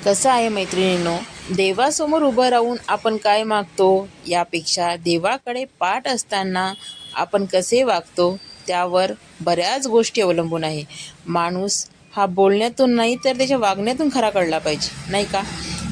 कसं आहे मैत्रिणींनो, देवासमोर उभं राहून आपण काय मागतो यापेक्षा देवाकडे पाठ असताना आपण कसे वागतो त्यावर बऱ्याच गोष्टी अवलंबून आहे. माणूस हा बोलण्यातून नाही तर त्याच्या वागण्यातून खरा कळला पाहिजे, नाही का?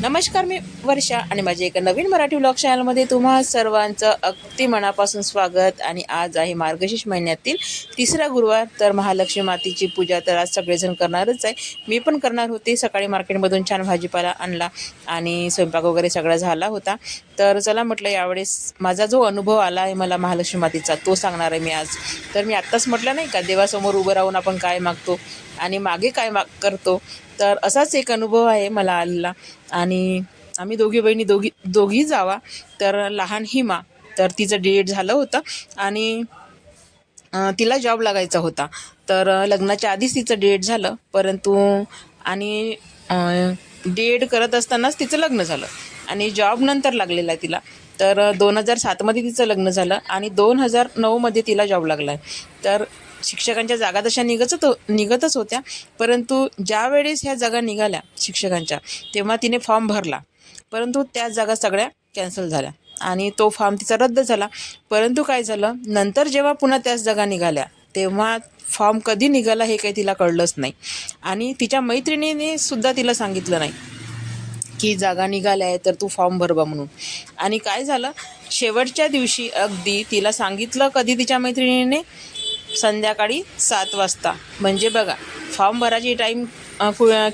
नमस्कार, मी वर्षा आणि माझ्या एका नवीन मराठी व्लॉग चॅनलमध्ये तुम्हा सर्वांचं अगदी मनापासून स्वागत. आणि आज आहे मार्गशीर्ष महिन्यातील तिसरा गुरुवार. तर महालक्ष्मी मातेची पूजा तर आज सगळेजण करणारच आहे. मी पण करणार होते. सकाळी मार्केटमधून छान भाजीपाला आणला आणि स्वयंपाक वगैरे सगळा झाला होता. तर चला म्हटलं यावेळेस माझा जो अनुभव आला आहे मला महालक्ष्मी मातेचा तो सांगणार आहे मी आज. तर मी आत्ताच म्हटलं नाही का, देवासमोर उभं राहून आपण काय मागतो आणि मागे काय करतो. तर असाच एक अनुभव आहे मला आलेला. आणि आम्ही दोघी बहिणी दोघी जावा. तर लहान हिमा, तर तिचं डेट झालं होतं आणि तिला जॉब लागायचा होता. तर लग्नाच्या आधीच तिचं डेट झालं, परंतु आणि डेट करत असतानाच तिचं लग्न झालं आणि जॉब नंतर लागलेला आहे तिला. तर 2007मध्ये तिचं लग्न झालं आणि 2009मध्ये तिला जॉब लागला आहे. तर शिक्षकांच्या जागा तशा निघतच होत्या, परंतु ज्या वेळेस ह्या जागा निघाल्या शिक्षकांच्या तेव्हा तिने फॉर्म भरला, परंतु त्या जागा सगळ्या कॅन्सल झाल्या आणि तो फॉर्म तिचा रद्द झाला. परंतु काय झालं, नंतर जेव्हा पुन्हा त्याच जागा निघाल्या तेव्हा फॉर्म कधी निघाला हे काही तिला कळलंच नाही. आणि तिच्या मैत्रिणीने सुद्धा तिला सांगितलं नाही की जागा निघाल्या आहे तर तू फॉर्म भरवा म्हणून. आणि काय झालं, शेवटच्या दिवशी अगदी तिला सांगितलं कधी तिच्या मैत्रिणीने, संध्याकाळी 7 वाजता. म्हणजे बघा, फॉर्म भरायची टाईम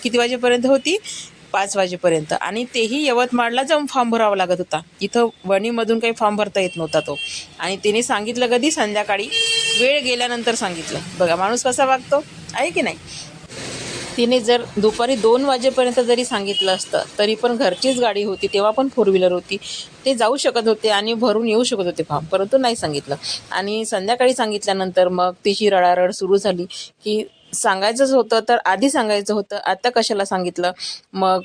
किती वाजेपर्यंत होती, 5 वाजेपर्यंत. आणि तेही यवतमाळला जाऊन फॉर्म भरावा लागत होता. इथं वणीमधून काही फॉर्म भरता येत नव्हता तो. आणि तिने सांगितलं कधी, संध्याकाळी वेळ गेल्यानंतर सांगितलं. बघा माणूस कसा वागतो, आहे की नाही. तिने जर दुपारी 2 वाजेपर्यंत जरी सांगितलं असतं तरी पण घरचीच गाडी होती, तेव्हा पण 4 व्हीलर होती, ते जाऊ शकत होते आणि भरून येऊ शकत होते फॉर्म, परंतु नाही सांगितलं. आणि संध्याकाळी सांगितल्यानंतर मग तिची रडारड सुरू झाली की सांगायचंच होतं तर आधी सांगायचं होतं, आता कशाला सांगितलं. मग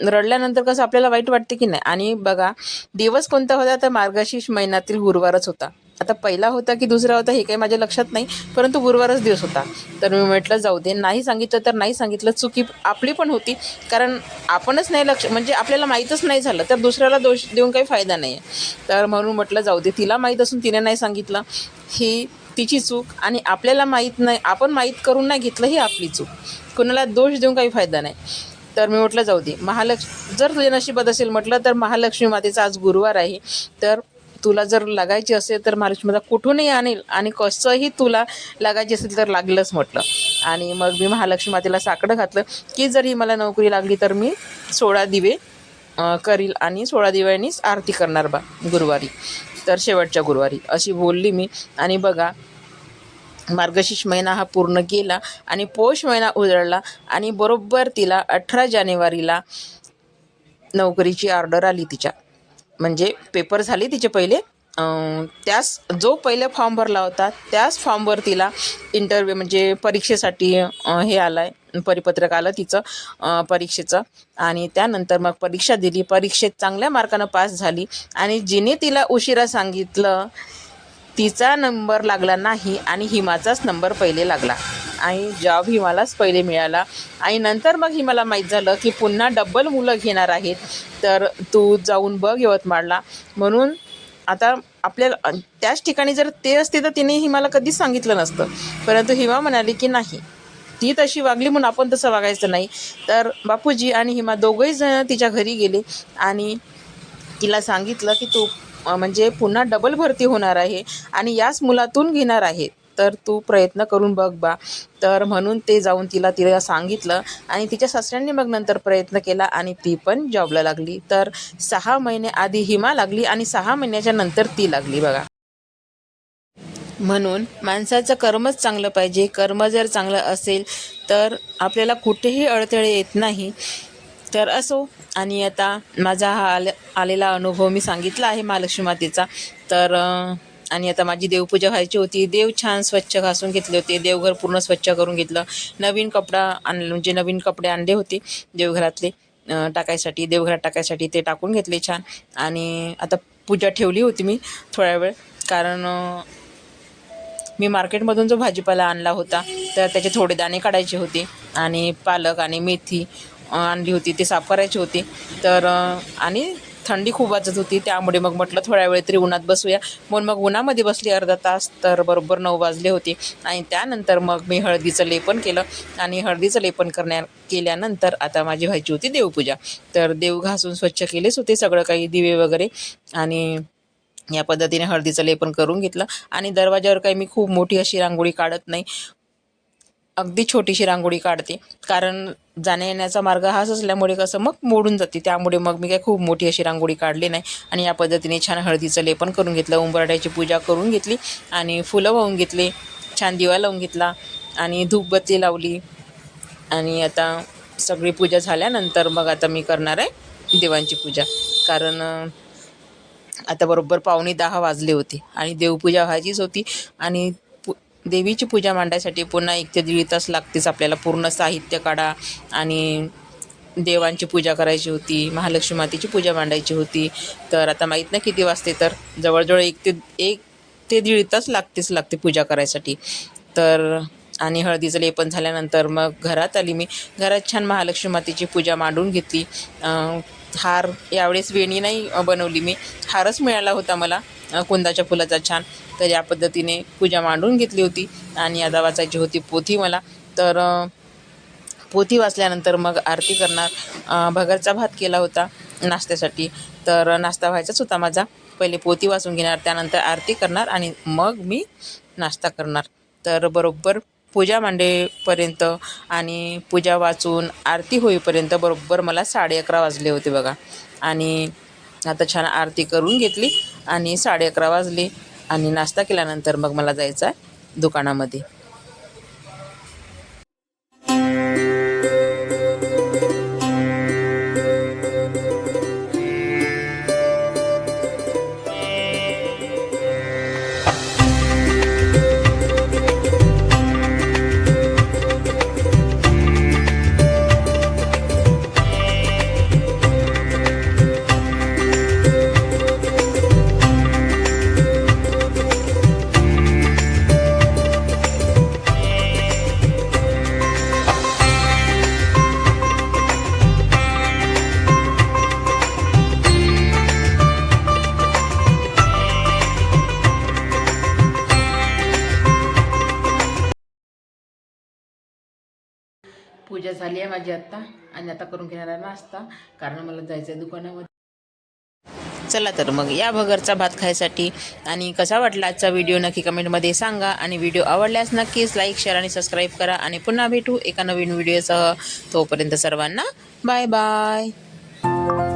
रडल्यानंतर कसं आपल्याला वाईट वाटते की नाही. आणि बघा, दिवस कोणता होता तर मार्गशीर्ष महिन्यातील गुरुवारच होता. आता पहिला होता की दुसरा होता हे काही माझ्या लक्षात नाही, परंतु गुरुवारच दिवस होता. तर मी म्हटलं जाऊ दे, नाही सांगितलं तर नाही सांगितलं, चुकी आपली पण होती, कारण आपणच नाही म्हणजे आपल्याला माहीतच नाही झालं तर दुसऱ्याला दोष देऊन काही फायदा नाही आहे. तर म्हणून म्हटलं जाऊ दे, तिला माहीत असून तिने नाही सांगितलं ही तिची चूक, आणि आपल्याला माहीत नाही, आपण माहीत करून नाही घेतलं ही आपली चूक. कोणाला दोष देऊन काही फायदा नाही. तर मी म्हटलं जाऊ दे, जर तुझ्या नशिबात असेल म्हटलं तर महालक्ष्मी मातेचा आज गुरुवार आहे, तर तुला जर लागायची असेल तर महालक्ष्मी माता कुठूनही आणेल आणि कसंही तुला लागायची असेल तर लागलंच म्हटलं. आणि मग मी महालक्ष्मी मातेला साकडं घातलं की जर ही मला नोकरी लागली तर मी 16 दिवे करील आणि 16 दिव्यांनीच आरती करणार बा गुरुवारी, तर शेवटच्या गुरुवारी, अशी बोलली मी. आणि बघा, मार्गशीर्ष महिना हा पूर्ण गेला आणि पौष महिना उजळला आणि बरोबर तिला 18 जानेवारीला नोकरीची ऑर्डर आली तिच्या. म्हणजे पेपर झाले तिचे पहिले, त्याच जो पहिले फॉर्म भरला होता त्याच फॉर्मवर तिला इंटरव्ह्यू म्हणजे परीक्षेसाठी हे आलं आहे, परिपत्रक आलं तिचं परीक्षेचं. आणि त्यानंतर मग परीक्षा दिली, परीक्षेत चांगल्या मार्कानं पास झाली. आणि जिने तिला उशिरा सांगितलं तिचा नंबर लागला नाही आणि हिमाचाच नंबर पहिले लागला आणि जॉब हिमालाच पहिले मिळाला. आणि नंतर मग हिमाला माहीत झालं की पुन्हा डबल मुलं घेणार आहेत, तर तू जाऊन बघ यवतमाळला म्हणून. आता आपल्याला त्याच ठिकाणी जर ते असते तर तिने हिमाला कधीच सांगितलं नसतं, परंतु हिमा म्हणाली की नाही, ती तशी वागली म्हणून आपण तसं वागायचं नाही. तर बापूजी आणि हिमा दोघंही जण तिच्या घरी गेले आणि तिला सांगितलं की तू म्हणजे पुन्हा डबल भरती होणार आहे आणि याच मुलातून घेणार आहे, तर तू प्रयत्न करून बघ बा. तर म्हणून ते जाऊन तिला सांगितलं आणि तिच्या सासऱ्यांनी मग नंतर प्रयत्न केला आणि ती पण जॉबला लागली. तर 6 महिने आधी हिमा लागली आणि 6 महिन्याच्या नंतर ती लागली बघा. म्हणून माणसाचं कर्मच चांगलं पाहिजे. कर्म जर चांगलं असेल तर आपल्याला कुठेही अडथळे येत नाही. तर असो, आणि आता माझा हा आलेला अनुभव मी सांगितला आहे महालक्ष्मी मातेचा. तर आणि आता माझी देवपूजा व्हायची होती. देव छान स्वच्छ घासून घेतले होते, देवघर पूर्ण स्वच्छ करून घेतलं. नवीन नवीन कपडे आणले होते देवघरातले टाकायसाठी, देवघरात टाकायसाठी, ते टाकून घेतले छान. आणि आता पूजा ठेवली होती मी थोड्या वेळ, कारण मी मार्केटमधून जो भाजीपाला आणला होता तर त्याचे थोडे दाणे काढायचे होते आणि पालक आणि मेथी आणली होती, ते साफ करायची होती. तर आणि थंडी खूप वाजत होती, त्यामुळे मग म्हटलं थोड्या वेळ तरी उन्हात बसूया. म्हणून मग उन्हामध्ये बसली अर्धा तास. तर बरोबर 9 वाजले होते. आणि त्यानंतर मग मी हळदीचं लेपन केलं. आणि हळदीचं लेपन केल्यानंतर आता माझी व्हायची होती देवपूजा. तर देव घासून स्वच्छ केलेच होते सगळं काही, दिवे वगैरे. आणि या पद्धतीने हळदीचं लेपन करून घेतलं. आणि दरवाजावर काही मी खूप मोठी अशी रांगोळी काढत नाही, अगदी छोटीशी रांगोळी काढते. कारण जाण्या येण्याचा मार्ग हाच असल्यामुळे कसं मग मोडून जाते, त्यामुळे मग मी काही खूप मोठी अशी रांगोळी काढली नाही. आणि या पद्धतीने छान हळदीचं लेपन करून घेतलं, उंबरठ्याची पूजा करून घेतली आणि फुलं वाहून घेतले, छान दिवा लावून घेतला आणि धूपबत्ती लावली. आणि आता सगळी पूजा झाल्यानंतर मग आता मी करणार आहे देवांची पूजा. कारण आता बरोबर 9:45 वाजले होते आणि देवपूजा व्हायचीच होती. आणि देवीची पूजा मांडायसाठी पुन्हा 1 ते 1.5 तास लागतेच आपल्याला. पूर्ण साहित्य काढा आणि देवांची पूजा करायची होती, महालक्ष्मी मातेची पूजा मांडायची होती. तर आता माहीत नाही किती वाजते, तर जवळजवळ 1 ते 1.5 तास लागते पूजा करायसाठी. तर आणि हळदीचं लेपन झाल्यानंतर मग घरात आली मी. घरात छान महालक्ष्मी मातेची पूजा मांडून घेतली. हार यावेळेस वेणी नाही बनवली मी, हारच मिळाला होता मला कुंदाच्या फुलाचा छान. तर या पद्धतीने पूजा मांडून घेतली होती. आणि आता वाचायची होती पोथी मला. तर पोथी वाचल्यानंतर मग आरती करणार. भगरचा भात केला होता नाश्त्यासाठी, तर नाश्ता व्हायचाच होता माझा. पहिले पोथी वाचून घेणार, त्यानंतर आरती करणार आणि मग मी नाश्ता करणार. तर बरोबर पूजा मांडेपर्यंत आणि पूजा वाचून आरती होईपर्यंत बरोबर मला 11:30 वाजले होते बघा. आणि आता छान आरती करून घेतली आणि 11:30 वाजले. आणि नाश्ता केल्यानंतर मग मला जायचं आहे दुकानामध्ये. पूजा झाली आहे माझी आत्ता. आणि आता करून घेणार आहे नाश्ता, कारण मला जायचं आहे दुकानामध्ये. चला तर मग या भगरचा भात खायसाठी. आणि कसा वाटला आजचा व्हिडिओ नक्की कमेंटमध्ये सांगा. आणि व्हिडिओ आवडल्यास नक्कीच लाईक, शेअर आणि सबस्क्राईब करा. आणि पुन्हा भेटू एका नवीन व्हिडिओसह. तोपर्यंत सर्वांना बाय बाय.